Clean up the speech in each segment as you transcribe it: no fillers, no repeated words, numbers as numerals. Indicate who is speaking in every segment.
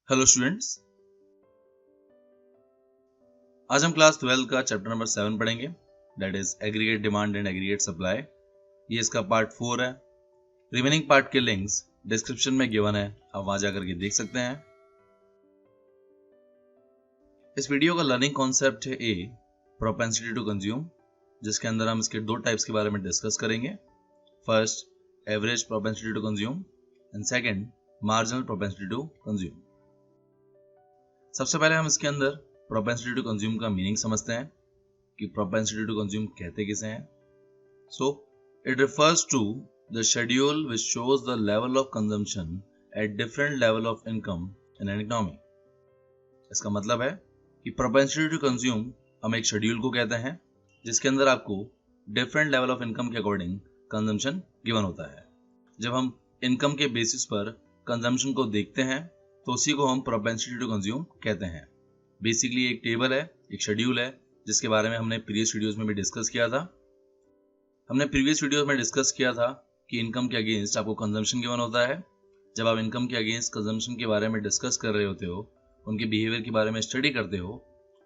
Speaker 1: Hello students, आज हम class 12 का चैप्टर नंबर 7 पढ़ेंगे, that is aggregate demand and aggregate supply. ये इसका पार्ट 4 है। रिमेनिंग पार्ट के लिंक्स डिस्क्रिप्शन में गिवन है, आप वहां जाकर के देख सकते हैं। इस वीडियो का लर्निंग कॉन्सेप्ट है ए प्रोपेंसिटी टू कंज्यूम, जिसके अंदर हम इसके दो टाइप्स के बारे में डिस्कस करेंगे। First, average propensity to consume and second, marginal propensity to consume. सबसे पहले हम इसके अंदर प्रोपेंसिटी टू कंज्यूम का मीनिंग समझते हैं कि प्रोपेंसिटी टू कंज्यूम कहते किसे हैं। So it refers to the schedule which shows the level of consumption at different level of income in an economy. इसका मतलब है कि प्रोपेंसिटी टू कंज्यूम हम एक शेड्यूल को कहते हैं जिसके अंदर आपको डिफरेंट लेवल ऑफ इनकम के अकॉर्डिंग कंजम्पशन गिवन होता है। जब हम इनकम के बेसिस पर कंजम्पशन को देखते हैं तो उसी को हम प्रोपेंसिटी टू कंज्यूम कहते हैं। बेसिकली एक टेबल है, एक शेड्यूल है, जिसके बारे में हमने प्रीवियस वीडियोस में भी डिस्कस किया था। हमने प्रीवियस वीडियोस में डिस्कस किया था कि इनकम के अगेंस्ट आपको कंजम्पशन गिवन होता है। जब आप इनकम के अगेंस्ट कंजम्पशन के बारे में डिस्कस कर रहे होते हो, उनके बिहेवियर के बारे में स्टडी करते हो,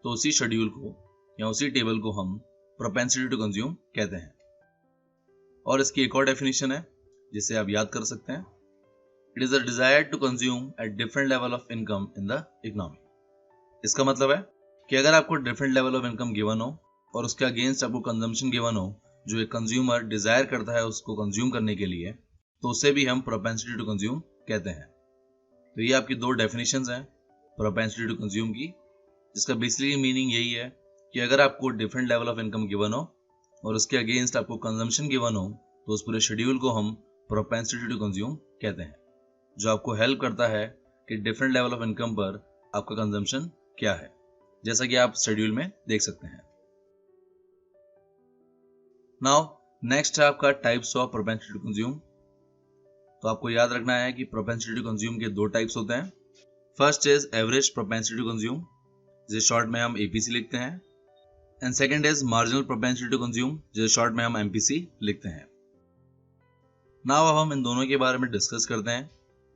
Speaker 1: तो उसी शेड्यूल को या उसी टेबल को हम प्रोपेंसिटी टू कंज्यूम कहते हैं। और इसकी एक और डेफिनेशन है जिसे आप याद कर सकते हैं। It is the desire to consume at different level of income in the economy. इसका मतलब है कि अगर आपको different level of income given हो और उसके अगेंस्ट आपको कंजम्पशन गिवन हो, जो एक कंज्यूमर डिजायर करता है उसको कंज्यूम करने के लिए, तो उसे भी हम प्रोपेंसिटी टू कंज्यूम कहते हैं। तो ये आपकी दो डेफिनेशंस हैं प्रोपेंसिटी टू कंज्यूम की, जिसका बेसिकली मीनिंग यही है कि अगर आपको different level of income given हो और उसके अगेंस्ट आपको कंजम्पशन गिवन हो, तो उस पूरे शेड्यूल को हम प्रोपेंसिटी टू कंज्यूम कहते हैं, जो आपको हेल्प करता है कि डिफरेंट लेवल ऑफ इनकम पर आपका कंजम्पशन क्या है, जैसा कि आप शेड्यूल में देख सकते हैं। नाउ नेक्स्ट है आपका types of propensity to consume. तो आपको याद रखना है कि प्रोपेंसिटी टू कंज्यूम के दो टाइप्स होते हैं। First is average propensity to consume, जिसे शॉर्ट में हम एपीसी लिखते हैं, and second is marginal propensity to consume, जिसे शॉर्ट में हम एमपीसी लिखते हैं। नाउ अब हम इन दोनों के बारे में डिस्कस करते हैं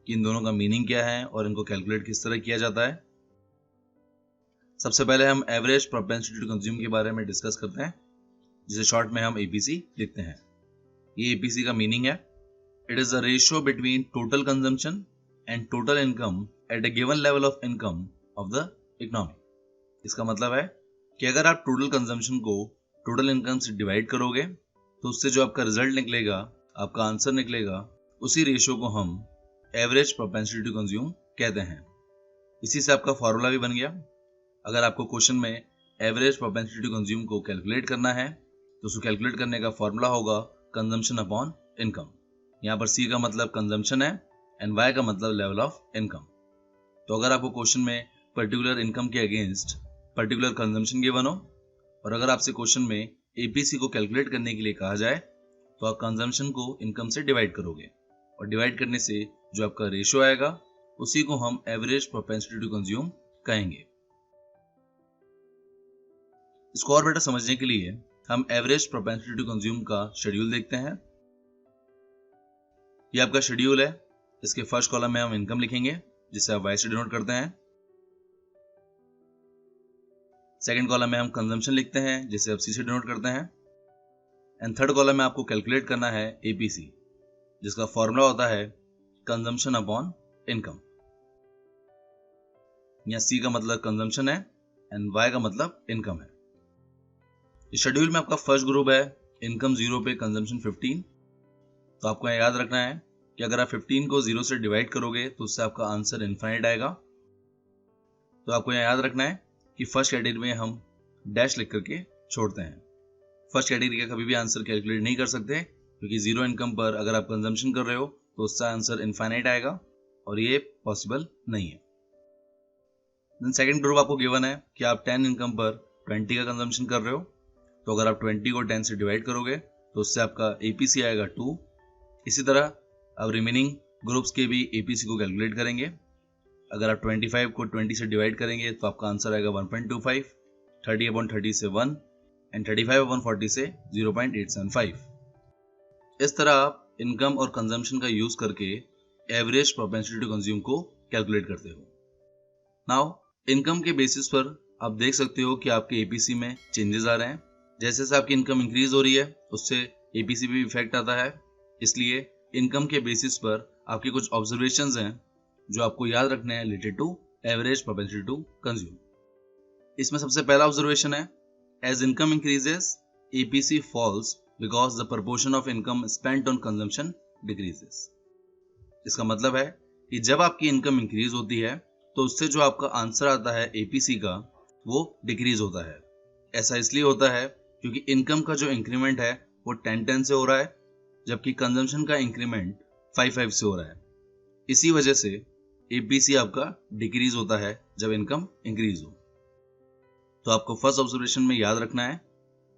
Speaker 1: कि इन दोनों का मीनिंग क्या है और इनको कैलकुलेट किस तरह किया जाता है। सबसे पहले हम एवरेज प्रोपेंसिटी टू कंज्यूम के बारे में डिस्कस करते हैं, जिसे शॉर्ट में हम एपीसी लिखते हैं। ये एपीसी का मीनिंग है, it is the ratio between total consumption and total income at a given level of income of the economy. इसका मतलब है कि अगर आप टोटल कंजम्पशन को टोटल इनकम से डिवाइड करोगे तो उससे जो आपका रिजल्ट निकलेगा, आपका आंसर निकलेगा, उसी रेशियो को हम एवरेज प्रोपेंसिटी टू कंज्यूम कहते हैं। इसी से आपका फॉर्मूला भी बन गया। अगर आपको क्वेश्चन में एवरेज प्रोपेंसिटी टू कंज्यूम को कैलकुलेट करना है तो उसको कैलकुलेट करने का फॉर्मूला होगा कंजम्पशन अपॉन इनकम। यहाँ पर सी का मतलब कंजम्पशन है एंड वाई का मतलब लेवल ऑफ इनकम। तो अगर आपको क्वेश्चन में पर्टिकुलर इनकम के अगेंस्ट पर्टिकुलर कंजम्पशन गिवन हो और अगर आपसे क्वेश्चन में एपीसी को कैलकुलेट करने के लिए कहा जाए, तो आप कंजम्पशन को इनकम से डिवाइड करोगे और डिवाइड करने से जो आपका रेशियो आएगा उसी को हम एवरेज प्रोपेंसिटी टू कंज्यूम कहेंगे। इसको और बेटर समझने के लिए हम एवरेज प्रोपेंसिटी टू कंज्यूम का शेड्यूल देखते हैं। ये आपका शेड्यूल है। इसके फर्स्ट कॉलम में हम इनकम लिखेंगे, जिसे आप वाई से डिनोट करते हैं। सेकंड कॉलम में हम कंजम्पशन लिखते हैं, जिसे आप सी से डिनोट करते हैं। एंड थर्ड कॉलम में आपको कैलकुलेट करना है एपीसी, जिसका फॉर्मूला होता है कंजम्पशन अपॉन इनकम। यहाँ सी का मतलब कंजम्पशन है एंड वाई का मतलब इनकम है। इस शेड्यूल में आपका फर्स्ट ग्रुप है इनकम 0 पे कंजम्पशन 15। तो आपको याद रखना है कि अगर आप 15 को 0 से डिवाइड करोगे तो उससे आपका आंसर इनफाइनाइट आएगा। तो आपको याद रखना है कि फर्स्ट कैटेगरी में हम डैश लिख करके छोड़ते हैं। फर्स्ट कैटेगरी का कभी भी आंसर कैलकुलेट नहीं कर सकते, क्योंकि 0 इनकम पर अगर आप कंजम्पशन कर रहे हो तो उसका आंसर इनफाइनाइट आएगा और ये पॉसिबल नहीं है। देन सेकंड ग्रुप आपको गिवन है कि आप 10 इनकम पर 20 का कंजम्पशन कर रहे हो। तो अगर आप 20 को 10 से डिवाइड करोगे तो उससे आपका एपीसी आएगा 2। इसी तरह अब रिमेनिंग ग्रुप्स के भी एपीसी को कैलकुलेट करेंगे। अगर आप 25 को 20 से डिवाइड करेंगे तो आपका आंसर आएगा 1.25, 30 अपॉन 30 से 1 एंड 35 अपॉन 40 से 0.875। इस तरह आप इनकम और कंजम्पशन का यूज करके एवरेज प्रोपेंसिटी टू कंज्यूम को कैलकुलेट करते हो। नाउ इनकम के बेसिस पर आप देख सकते हो कि आपके एपीसी में चेंजेस आ रहे हैं। जैसे जैसे आपकी इनकम इंक्रीज हो रही है उससे एपीसी पे भी इफेक्ट आता है। इसलिए इनकम के बेसिस पर आपके कुछ ऑब्जर्वेशंस हैं जो आपको याद रखने हैं related to average propensity to consume. इसमें सबसे पहला ऑब्जर्वेशन है, as income increases APC falls because the proportion of income spent on consumption decreases. इसका मतलब है कि जब आपकी इनकम इंक्रीज होती है तो उससे जो आपका आंसर आता है एपीसी का वो डिक्रीज होता है। ऐसा इसलिए होता है क्योंकि इनकम का जो इंक्रीमेंट है वो 10-10 से हो रहा है, जबकि कंजम्पशन का इंक्रीमेंट 5-5 से हो रहा है। इसी वजह से एपीसी आपका डिक्रीज होता है जब इनकम इंक्रीज हो। तो आपको फर्स्ट ऑब्जर्वेशन में याद रखना है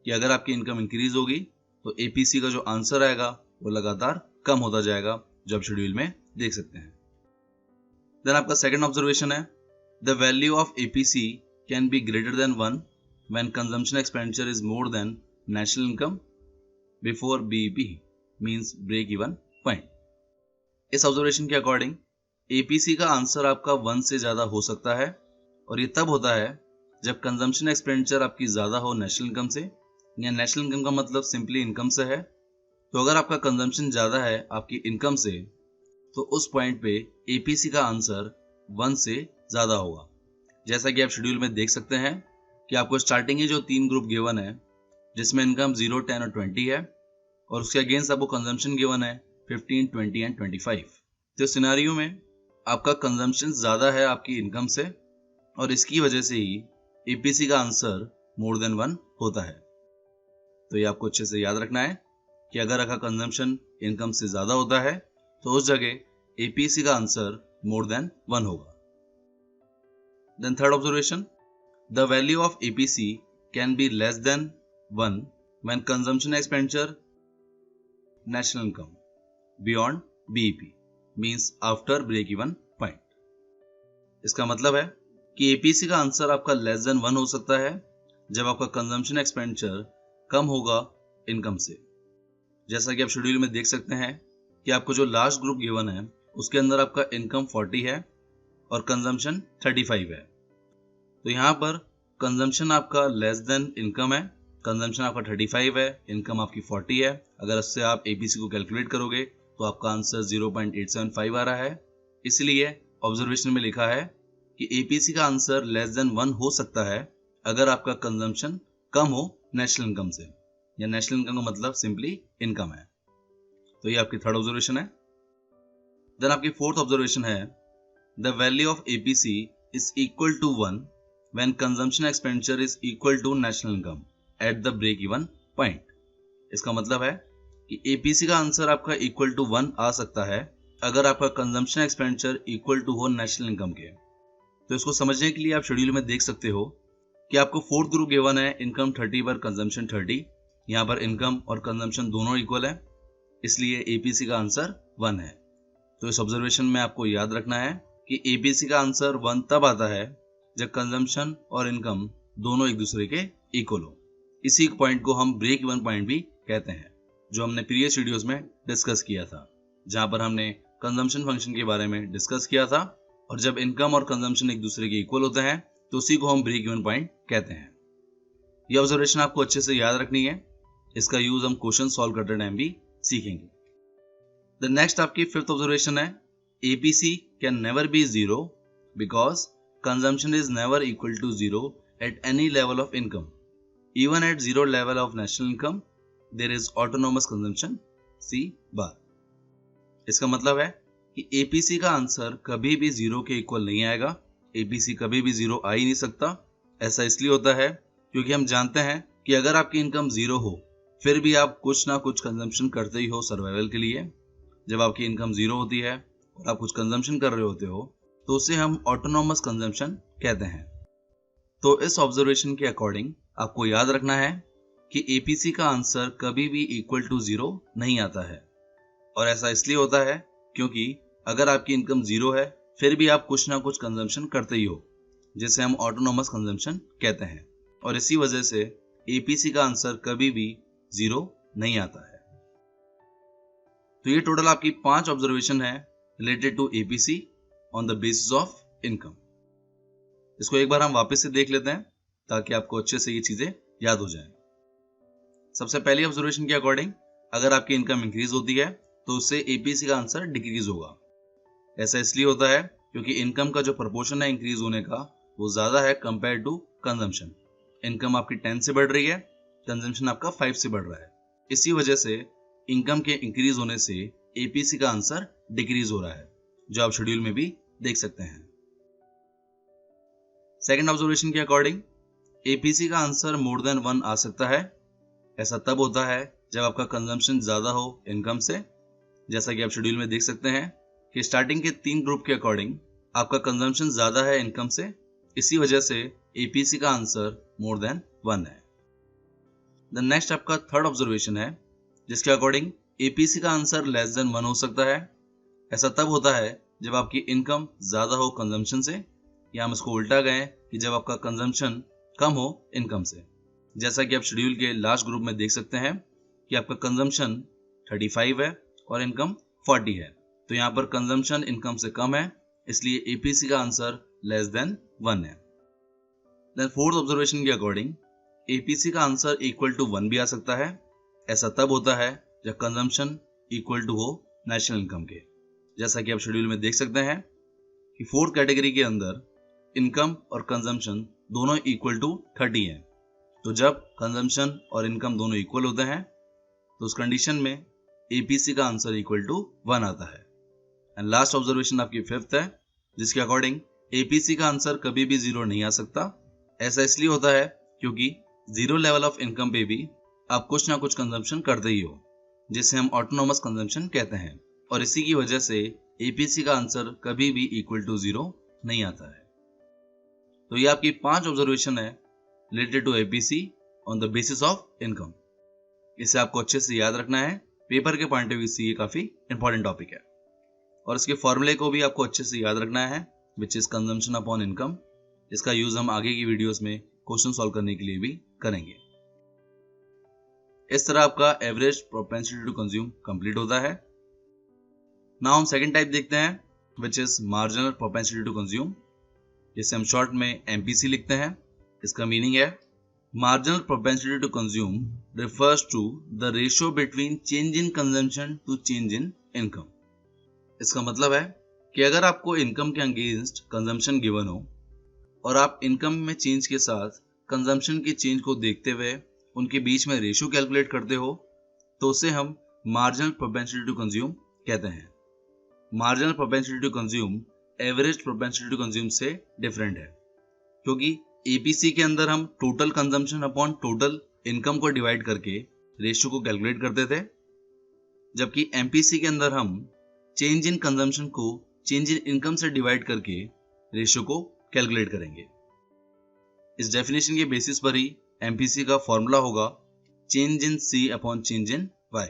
Speaker 1: कि अगर आपकी इनकम इंक्रीज होगी तो एपीसी का जो आंसर आएगा वो लगातार कम होता जाएगा, जो आप शेड्यूल में देख सकते हैं। देन आपका सेकंड ऑब्जर्वेशन है, the value of APC can be greater than 1 when consumption expenditure is more than national income before BEP means break even point। इस ऑब्जर्वेशन के अकॉर्डिंग एपीसी का आंसर आपका 1 से ज्यादा हो सकता है, और ये तब होता है जब कंजम्पशन एक्सपेंडिचर आपकी ज्यादा हो नेशनल इनकम से, या नेशनल इनकम का मतलब सिंपली इनकम से है। तो अगर आपका कंजम्पशन ज्यादा है आपकी इनकम से तो उस पॉइंट पे एपीसी का आंसर 1 से ज्यादा होगा। जैसा कि आप शेड्यूल में देख सकते हैं कि आपको स्टार्टिंग में जो 3 ग्रुप गिवन है जिसमें इनकम 0, 10 और 20 है, और उसके अगेंस्ट आपको कंजम्पशन गिवन है 15, 20 एंड 25। तो सिनेरियो में आपका कंजम्पशन ज्यादा है आपकी इनकम से, और इसकी वजह से ही एपीसी का आंसर मोर देन 1 होता है। तो ये आपको अच्छे से याद रखना है कि अगर आपका कंजम्पशन इनकम से ज्यादा होता है तो उस जगह एपीसी का आंसर मोर देन 1 होगा। Then third observation, the value of APC can be less than 1 when consumption expenditure national income beyond BEP means after break even point। इसका मतलब है कि APC का आंसर आपका less than 1 हो सकता है जब आपका कंजम्पशन एक्सपेंडिचर कम होगा इनकम से। जैसा कि आप शेड्यूल में देख सकते हैं कि आपको जो लास्ट ग्रुप गिवन है उसके अंदर आपका इनकम 40 है और कंजम्पशन 35 है। तो यहाँ पर कंजम्पशन आपका लेस देन इनकम है, कंजम्पशन आपका 35 है, इनकम आपकी 40 है। अगर उससे आप एपीसी को कैलकुलेट करोगे तो आपका आंसर 0.875 आ रहा है। इसलिए ऑब्जर्वेशन में लिखा है कि एपीसी का आंसर लेस देन 1 हो सकता है अगर आपका कंजम्पशन कम हो नेशनल इनकम से, या नेशनल इनकम का मतलब सिंपली इनकम है। तो ये आपकी थर्ड ऑब्जर्वेशन है। देन आपकी फोर्थ ऑब्जर्वेशन है, the value of APC is equal to 1 when consumption expenditure is equal to national income at the break even point। इसका मतलब है कि एपीसी का आंसर आपका इक्वल टू 1 आ सकता है अगर आपका कंजम्पशन एक्सपेंडिचर इक्वल टू हो नेशनल इनकम के। तो इसको समझने के लिए आप शेड्यूल में देख सकते हो कि आपको फोर्थ ग्रुप गिवन है इनकम 30 पर कंजम्पशन 30। यहाँ पर इनकम और कंजम्पशन दोनों इक्वल है, इसलिए एपीसी का आंसर 1 है। तो इस ऑब्जर्वेशन में आपको याद रखना है कि एपीसी का आंसर 1 तब आता है जब कंजम्पशन और इनकम दोनों एक दूसरे के इक्वल हो। इसी पॉइंट को हम ब्रेक इवन पॉइंट भी कहते हैं, जो हमने प्रीवियस वीडियोस में डिस्कस किया था, जहां पर हमने कंजम्पशन फंक्शन के बारे में डिस्कस किया था। और जब इनकम और कंजम्पशन एक दूसरे के इक्वल होते हैं तो उसी को हम ब्रेक इवन पॉइंट कहते हैं। ये ऑब्जर्वेशन आपको अच्छे से याद रखनी है, इसका यूज हम क्वेश्चन सॉल्व करते टाइम भी सीखेंगे। द नेक्स्ट आपकी फिफ्थ ऑब्जर्वेशन है, APC can never be 0 because consumption is never equal to 0 at any level of income. Even at 0 level of national income, there is autonomous consumption C bar। इसका मतलब है कि APC का answer कभी भी 0 के equal नहीं आएगा। APC कभी भी 0 आ ही नहीं सकता। ऐसा इसलिए होता है क्योंकि हम जानते हैं कि अगर आपकी इनकम 0 हो फिर भी आप कुछ ना कुछ कंजम्पशन करते ही हो सर्वाइवल के लिए। जब आपकी इनकम 0 होती है और आप कुछ कंजम्पशन कर रहे होते हो तो उसे हम ऑटोनॉमस कंजम्पशन कहते हैं। तो इस ऑब्जर्वेशन के अकॉर्डिंग आपको याद रखना है कि एपीसी का आंसर कभी भी इक्वल टू 0 नहीं आता है, और ऐसा इसलिए होता है क्योंकि अगर आपकी इनकम 0 है फिर भी आप कुछ ना कुछ कंजम्पशन करते ही हो, जिसे हम ऑटोनॉमस कंजम्पशन कहते हैं, और इसी वजह से एपीसी का आंसर कभी भी 0 नहीं आता है। तो ये टोटल आपकी 5 ऑब्जर्वेशन है related to APC on the basis of income। इसको एक बार हम वापस से देख लेते हैं ताकि आपको अच्छे से ये चीजें याद हो जाएं। सबसे पहली ऑब्जर्वेशन के अकॉर्डिंग अगर आपकी इनकम इंक्रीज होती है तो उससे एपीसी का आंसर डिक्रीज होगा। ऐसा इसलिए होता है क्योंकि इनकम का जो प्रपोर्शन है इंक्रीज होने का वो ज्यादा है कंपेयर टू कंजम्पशन। इनकम आपकी 10 से बढ़ रही है, कंजम्पशन आपका 5 से बढ़ रहा है। इसी वजह से इनकम के इंक्रीज होने से एपीसी का आंसर डिक्रीज हो रहा है, जो आप शेड्यूल में भी देख सकते हैं। सेकंड ऑब्जर्वेशन के अकॉर्डिंग एपीसी का आंसर मोर देन 1 आ सकता है। ऐसा तब होता है जब आपका कंजम्पशन ज्यादा हो इनकम से। जैसा कि आप शेड्यूल में देख सकते हैं कि स्टार्टिंग के 3 ग्रुप के अकॉर्डिंग आपका कंजम्पशन ज्यादा है इनकम से, इसी वजह से एपीसी का आंसर मोर देन 1 है। द नेक्स्ट आपका थर्ड ऑब्जर्वेशन है जिसके अकॉर्डिंग एपीसी का आंसर लेस देन 1 हो सकता है। ऐसा तब होता है जब आपकी इनकम ज्यादा हो कंजम्पशन से, या हम इसको उल्टा गए कि जब आपका कंजम्पशन कम हो इनकम से। जैसा कि आप शेड्यूल के लास्ट ग्रुप में देख सकते हैं कि आपका कंजम्पशन 35 है और इनकम 40 है, तो यहाँ पर कंजम्पशन इनकम से कम है, इसलिए एपीसी का आंसर लेस देन 1 है। देन फोर्थ ऑब्जर्वेशन के अकॉर्डिंग एपीसी का आंसर इक्वल टू 1 भी आ सकता है। ऐसा तब होता है जब कंजम्पशन इक्वल टू हो नेशनल इनकम के। जैसा कि आप शेड्यूल में देख सकते हैं कि फोर्थ कैटेगरी के अंदर इनकम और कंजम्पशन दोनों इक्वल टू 30 है। तो जब कंजम्पशन और इनकम दोनों इक्वल होते हैं तो उस कंडीशन में एपीसी का आंसर इक्वल टू 1 आता है। एंड लास्ट ऑब्जर्वेशन आपकी फिफ्थ है जिसके अकॉर्डिंग एपीसी का आंसर कभी भी 0 नहीं आ सकता। ऐसा इसलिए होता है क्योंकि 0 लेवल ऑफ इनकम पे भी आप कुछ ना कुछ कंजम्पशन करते ही हो, जिसे हम ऑटोनोमस कंजम्पशन कहते हैं, और इसी की वजह से एपीसी का आंसर कभी भी इक्वल टू 0 नहीं आता है। तो ये आपकी 5 ऑब्जर्वेशन है related to APC on the basis of income. इसे आपको अच्छे से याद रखना है, पेपर के पॉइंट ऑफ व्यू से ये काफी इंपॉर्टेंट टॉपिक है। और इसके फॉर्मूले को भी आपको अच्छे से याद रखना है, which is consumption upon income. इसका यूज हम आगे की वीडियोस में क्वेश्चन सॉल्व करने के लिए भी करेंगे। इस तरह आपका average propensity to consume complete होता है। नाउ हम सेकंड टाइप देखते हैं which is marginal propensity to consume, जिसे हम शॉर्ट में एमपीसी लिखते हैं। इसका मीनिंग है marginal propensity to consume refers to the ratio between change in consumption to change in income. इसका मतलब है कि अगर आपको इनकम के अगेंस्ट कंजम्पशन गिवन हो और आप इनकम में चेंज के साथ कंजम्पशन की चेंज को देखते हुए उनके बीच में रेशियो कैलकुलेट करते हो, तो उसे हम मार्जिनल प्रोपेंसिटी टू कंज्यूम कहते हैं। Marginal propensity to consume average propensity to consume से डिफरेंट है, क्योंकि एपीसी के अंदर हम total consumption upon total income को डिवाइड करके रेशियो को कैलकुलेट करते थे, जबकि एमपीसी के अंदर हम चेंज इन कंजम्पशन को चेंज इन इनकम से डिवाइड करके रेशियो को कैलकुलेट करेंगे। इस डेफिनेशन के बेसिस पर ही एमपीसी का फॉर्मूला होगा change in C upon change in Y.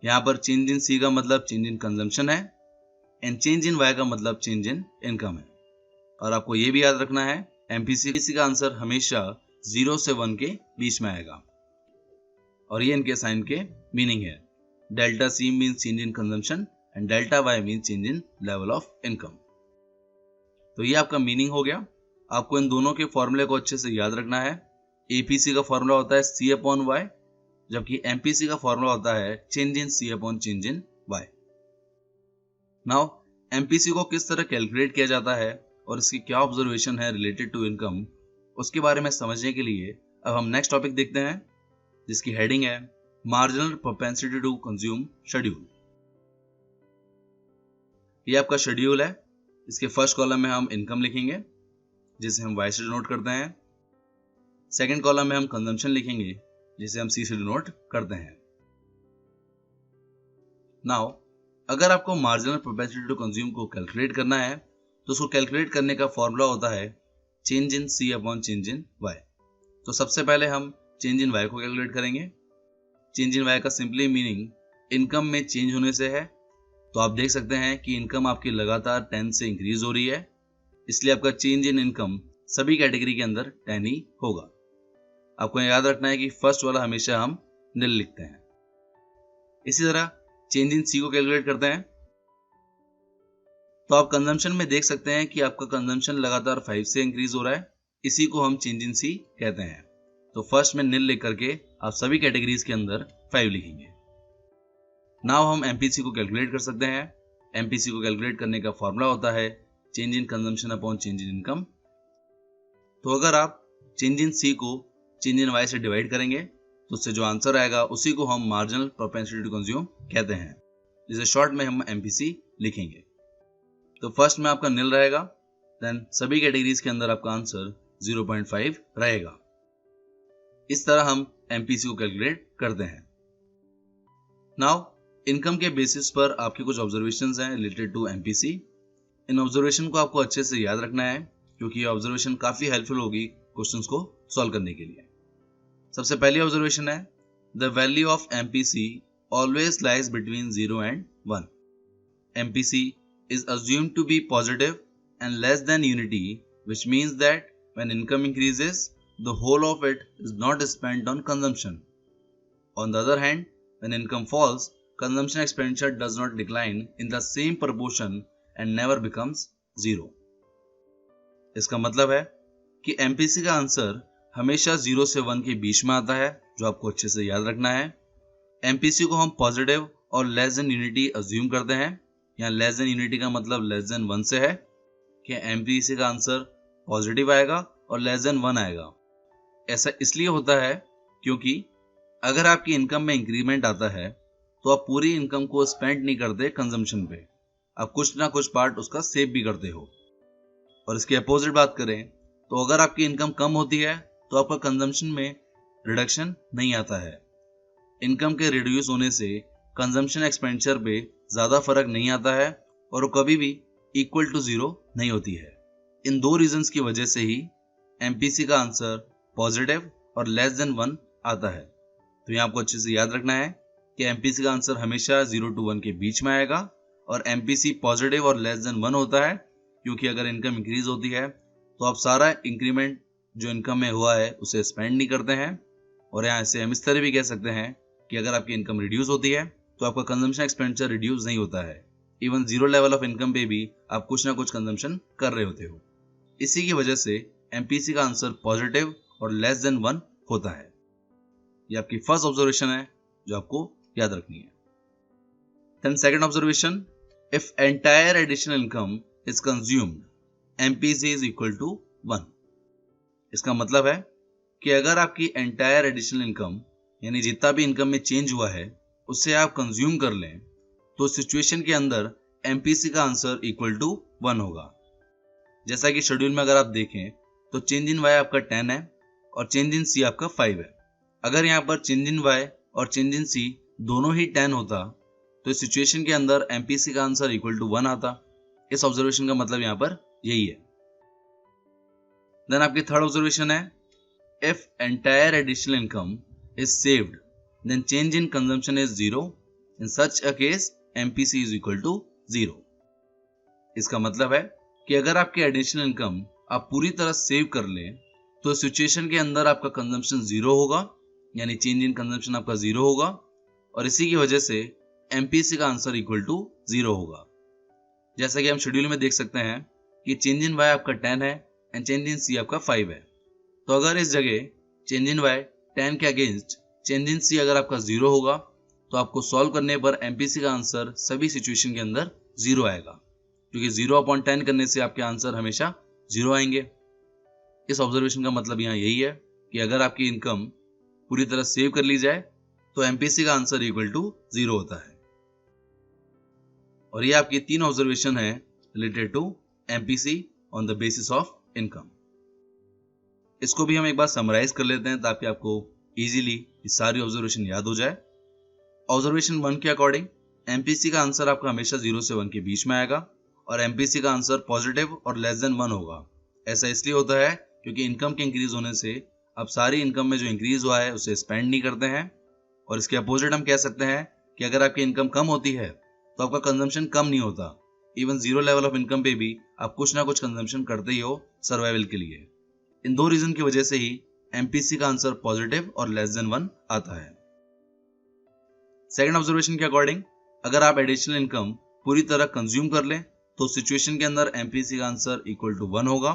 Speaker 1: यहां पर चेंज इन सी का मतलब चेंज इन कंजम्पशन है एंड चेंज इन वाई का मतलब चेंज इन इनकम है। और आपको यह भी याद रखना है एमपीसी का आंसर हमेशा 0 से 1 के बीच में आएगा, और ये इनके साइन के मीनिंग है। Delta C means change in consumption and delta Y means change in level of income. तो ये आपका मीनिंग हो गया। आपको इन दोनों के फॉर्मूले को अच्छे से याद रखना है। एपीसी का फॉर्मूला होता है सी अपॉन वाई, जबकि एमपीसी का फॉर्मूला होता है change in C upon change in Y. Now MPC को किस तरह कैलकुलेट किया जाता है और इसकी क्या ऑब्जर्वेशन है रिलेटेड टू इनकम, उसके बारे में समझने के लिए अब हम नेक्स्ट टॉपिक देखते हैं, जिसकी हेडिंग है marginal propensity to consume schedule. ये आपका शेड्यूल है। इसके फर्स्ट कॉलम में हम इनकम लिखेंगे, जिसे हम वाई से डिनोट करते हैं। सेकंड कॉलम में हम कंजम्पशन लिखेंगे, जिसे हम सी से डिनोट करते हैं। नाउ अगर आपको मार्जिनल प्रोपेंसिटी टू कंज्यूम को कैलकुलेट करना है तो उसको कैलकुलेट करने का फॉर्मूला होता है change in C upon change in Y. तो सबसे पहले हम चेंज इन वाई को कैलकुलेट करेंगे। चेंज इन वाई का सिंपली मीनिंग इनकम में चेंज होने से है। तो आप देख सकते हैं कि इनकम आपकी लगातार 10 से इंक्रीज हो रही है, इसलिए आपका चेंज इन इनकम सभी कैटेगरी के अंदर 10 ही होगा। आपको याद रखना है कि फर्स्ट वाला हमेशा हम निल लिखते हैं। इसी तरह चेंज इन सी को कैलकुलेट करते हैं। तो आप कंजम्पशन में देख सकते हैं कि आपका कंजम्पशन लगातार 5 से इंक्रीज हो रहा है। इसी को हम चेंज इन सी कहते हैं। तो फर्स्ट में निल लेकर के आप सभी कैटेगरीज के अंदर 5 लिखेंगे। नाउ हम एमपीसी को कैलकुलेट कर सकते हैं। एमपीसी को कैलकुलेट करने का फॉर्मूला होता है change in consumption upon change in income. तो अगर आप चेंज इन सी को चेंज इन वाई से डिवाइड करेंगे तो उससे जो आंसर आएगा उसी को हम मार्जिनल प्रोपेंसिटी टू कंज्यूम कहते हैं, जिसे शॉर्ट में हम एमपीसी लिखेंगे। तो फर्स्ट में आपका निल रहेगा, देन सभी कैटेगरीज के अंदर आपका आंसर 0.5 रहेगा। इस तरह हम एमपीसी को कैलकुलेट करते हैं। नाउ इनकम के बेसिस पर आपके कुछ ऑब्जर्वेशंस हैं रिलेटेड टू एमपीसी। इन ऑब्जर्वेशन को आपको अच्छे से याद रखना है क्योंकि ये ऑब्जर्वेशन काफी हेल्पफुल होगी क्वेश्चंस को सॉल्व करने के लिए। सबसे पहली ऑब्जर्वेशन है the value of MPC always lies between 0 and 1। MPC is assumed to be positive and less than unity, which means that when income increases, the whole of it is not spent on consumption. On the other hand, when income falls, consumption expenditure does not decline in the same proportion and never becomes zero. इसका मतलब है कि MPC का answer हमेशा 0 से 1 के बीच में आता है, जो आपको अच्छे से याद रखना है। MPC को हम पॉजिटिव और लेस देन यूनिटी अज्यूम करते हैं। यहाँ लेस देन यूनिटी का मतलब लेस देन 1 से है कि एमपीसी का आंसर पॉजिटिव आएगा और लेस देन 1 आएगा। ऐसा इसलिए होता है क्योंकि अगर आपकी इनकम में इंक्रीमेंट आता है तो आप पूरी इनकम को स्पेंड नहीं करते कंजम्पशन पे, आप कुछ ना कुछ पार्ट उसका सेव भी करते हो। और इसके अपोजिट बात करें तो अगर आपकी इनकम कम होती है तो आपका कंजम्पशन में रिडक्शन नहीं आता है। इनकम के रिड्यूस होने से कंजम्पशन एक्सपेंडिचर पे ज्यादा फर्क नहीं आता है और वो कभी भी इक्वल टू 0 नहीं होती है। इन दो रीजंस की वजह से ही एमपीसी का आंसर पॉजिटिव और लेस देन 1 आता है। तो यहाँ आपको अच्छे से याद रखना है कि एमपीसी का आंसर हमेशा 0 to 1 के बीच में आएगा और एमपीसी पॉजिटिव और लेस देन 1 होता है क्योंकि अगर इनकम इंक्रीज होती है तो आप सारा इंक्रीमेंट जो इनकम में हुआ है उसे स्पेंड नहीं करते हैं। और यहाँ से हम इस तरह भी कह सकते हैं कि अगर आपकी इनकम रिड्यूस होती है तो आपका कंजम्पशन एक्सपेंडिचर रिड्यूस नहीं होता है। इवन 0 लेवल ऑफ इनकम पे भी आप कुछ ना कुछ कंजम्पशन कर रहे होते हो। इसी की वजह से एमपीसी का आंसर पॉजिटिव और लेस देन 1 होता है। ये आपकी फर्स्ट ऑब्जर्वेशन है जो आपको याद रखनी है। Then second observation, if entire additional income is consumed MPC is equal to 1। इसका मतलब है कि अगर आपकी एंटायर एडिशनल इनकम यानी जितना भी इनकम में चेंज हुआ है उससे आप कंज्यूम कर लें तो सिचुएशन के अंदर एमपीसी का आंसर इक्वल टू 1 होगा। जैसा कि शेड्यूल में अगर आप देखें तो चेंज इन वाई आपका 10 है और चेंज इन सी आपका 5 है। अगर यहाँ पर चेंज इन वाई और चेंज इन सी दोनों ही 10 होता तो इस सिचुएशन के अंदर एमपीसी का आंसर इक्वल टू 1 आता। इस ऑब्जर्वेशन का मतलब यहाँ पर यही है। देन आपकी थर्ड ऑब्जर्वेशन है, if entire additional income is saved, then change in consumption is 0. In such a case, MPC is equal to 0. इसका मतलब है कि अगर आपकी एडिशनल इनकम आप पूरी तरह सेव कर लें तो सिचुएशन के अंदर आपका कंजम्पशन 0 होगा, यानी चेंज इन कंजम्पशन आपका 0 होगा और इसी की वजह से MPC का आंसर इक्वल टू 0 होगा। जैसा कि हम शेड्यूल में देख सकते हैं कि चेंज इन वाई आपका 10 है एंड चेंज इन सी आपका 5 है। तो अगर इस जगह चेंज इन वाई 10 के अगेंस्ट चेंज इन सी अगर आपका 0 होगा तो आपको सॉल्व करने पर एमपीसी का आंसर सभी सिचुएशन के अंदर 0 आएगा, क्योंकि 0/10 करने से आपके आंसर हमेशा 0 आएंगे। इस ऑब्जर्वेशन का मतलब यहाँ यही है कि अगर आपकी इनकम पूरी तरह सेव कर ली जाए तो एमपीसी का आंसर इक्वल टू 0 होता है। और ये आपकी 3 ऑब्जर्वेशन है related to MPC on the basis of income. इसको भी हम एक बार समराइज कर लेते हैं ताकि आपको इजीली ये सारी ऑब्जर्वेशन याद हो जाए। ऑब्जर्वेशन 1 के अकॉर्डिंग एमपीसी का आंसर आपका हमेशा 0 से 1 के बीच में आएगा और एमपीसी का आंसर पॉजिटिव और लेस देन 1 होगा। ऐसा इसलिए होता है क्योंकि इनकम के इंक्रीज होने से आप सारी इनकम में जो इंक्रीज हुआ है उसे स्पेंड नहीं करते हैं। और इसके अपोजिट हम कह सकते हैं कि अगर आपकी इनकम कम होती है तो आपका कंजम्पशन कम नहीं होता। इवन 0 लेवल ऑफ इनकम पे भी आप कुछ ना कुछ कंजम्पशन करते ही हो सर्वाइवल के लिए। इन दो रीजन की वजह से ही एमपीसी का आंसर पॉजिटिव और लेस देन 1 आता है। सेकंड ऑब्जर्वेशन के अकॉर्डिंग अगर आप एडिशनल इनकम पूरी तरह कंज्यूम कर लें तो सिचुएशन के अंदर एमपीसी का आंसर इक्वल टू 1 होगा।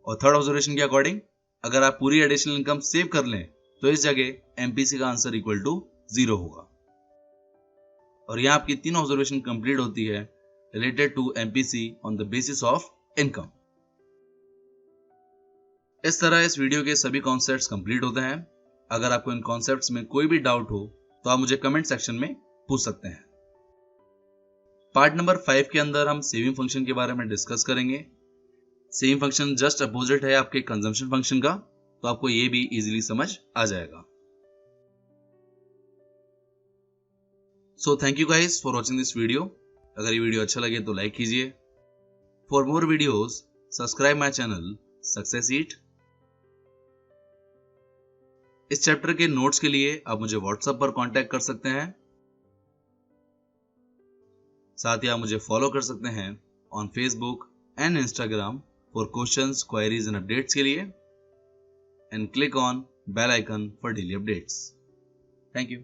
Speaker 1: और थर्ड ऑब्जर्वेशन के अकॉर्डिंग अगर आप पूरी एडिशनल इनकम सेव कर लें तो इस जगह एमपीसी का आंसर इक्वल टू 0 होगा। और यहाँ आपकी 3 ऑब्जर्वेशन कंप्लीट होती है related to MPC on the basis of income. इस तरह इस वीडियो के सभी कॉन्सेप्ट्स कंप्लीट होते हैं। अगर आपको इन कॉन्सेप्ट्स में कोई भी डाउट हो तो आप मुझे कमेंट सेक्शन में पूछ सकते हैं। पार्ट नंबर 5 के अंदर हम सेविंग फंक्शन के बारे में डिस्कस करेंगे। सेविंग फंक्शन जस्ट अपोजिट है आपके कंजम्पशन फंक्शन का, तो आपको ये भी इजीली समझ आ जाएगा। So thank you guys for watching this video. अगर ये वीडियो अच्छा लगे तो लाइक कीजिए। For more videos subscribe my channel success eat. इस चैप्टर के नोट्स के लिए आप मुझे व्हाट्सएप पर कांटेक्ट कर सकते हैं। साथ ही आप मुझे फॉलो कर सकते हैं on Facebook and Instagram for questions, queries and updates के लिए, and click on bell icon for daily updates. Thank you.